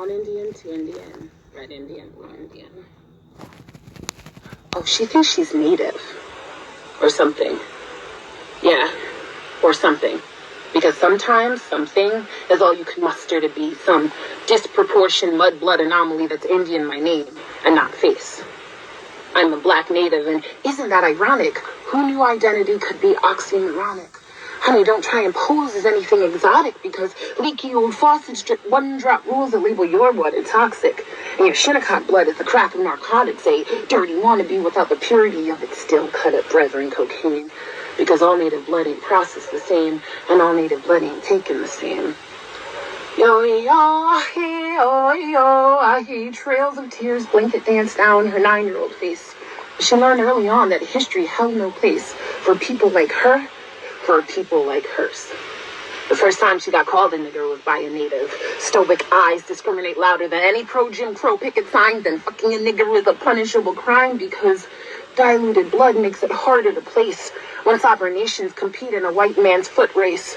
brown Indian to Indian, red Indian, blue Indian. Oh, she thinks she's native. Or something. Yeah, or something. Because sometimes something is all you can muster to be some disproportioned mudblood anomaly that's Indian my name and not face. I'm a black native, and isn't that ironic? Who knew identity could be oxymoronic? Honey, don't try and pose as anything exotic, because leaky old faucets drip one-drop rules that label your water toxic. And your Shinnecock blood is the crack of narcotics, a dirty wannabe without the purity of its still cut-up brethren cocaine. Because all native blood ain't processed the same, and all native blood ain't taken the same. Yo-yo-yo-yo, trails of tears blanket dance down her 9-year-old face. She learned early on that history held no place for people like her, for people like hers. The first time she got called a nigger was by a native. Stoic eyes discriminate louder than any pro-Jim Crow picket sign. Then fucking a nigger is a punishable crime because diluted blood makes it harder to place when sovereign nations compete in a white man's foot race.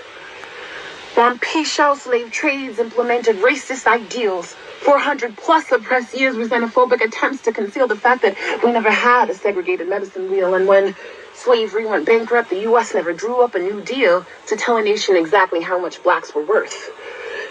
Rampatial slave trades implemented racist ideals. 400 plus oppressed years with xenophobic attempts to conceal the fact that we never had a segregated medicine wheel. And when slavery went bankrupt, the U.S. never drew up a new deal to tell a nation exactly how much blacks were worth.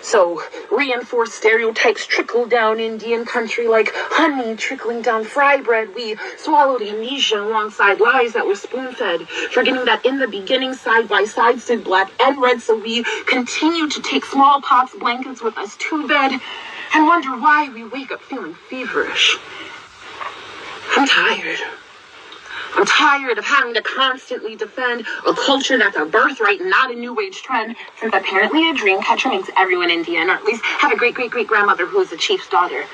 So reinforced stereotypes trickled down Indian country like honey trickling down fry bread. We swallowed amnesia alongside lies that were spoon-fed, forgetting that in the beginning, side by side, stood black and red. So we continue to take smallpox blankets with us to bed and wonder why we wake up feeling feverish. I'm tired. I'm tired of having to constantly defend a culture that's a birthright and not a new age trend, since apparently a dream catcher makes everyone Indian, or at least have a great-great-great-grandmother who is a chief's daughter.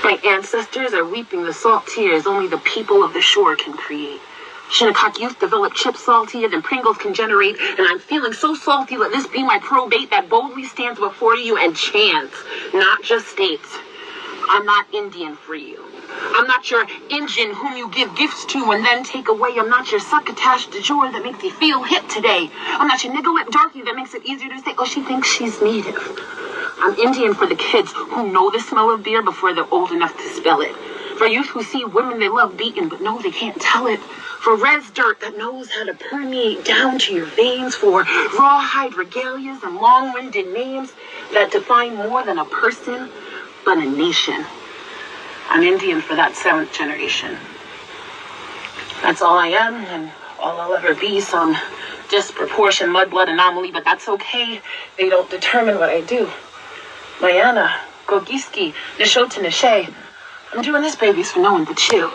My ancestors are weeping the salt tears only the people of the shore can create. Shinnecock youth develop chips saltier than Pringles can generate, and I'm feeling so salty, let this be my probate that boldly stands before you and chants, not just states. I'm not Indian for you. I'm not your Injun whom you give gifts to and then take away. I'm not your succotash du jour that makes you feel hip today. I'm not your nigger lip darky that makes it easier to say, oh, she thinks she's native. I'm Indian for the kids who know the smell of beer before they're old enough to spell it. For youth who see women they love beaten but know they can't tell it. For res dirt that knows how to permeate down to your veins. For rawhide regalias and long-winded names that define more than a person but a nation. I'm Indian for that 7th generation. That's all I am, and all I'll ever be, some disproportioned mudblood anomaly, but that's okay. They don't determine what I do. Mayana, Gogiski, Nishote Nishe. I'm doing this, babies, for no one but you.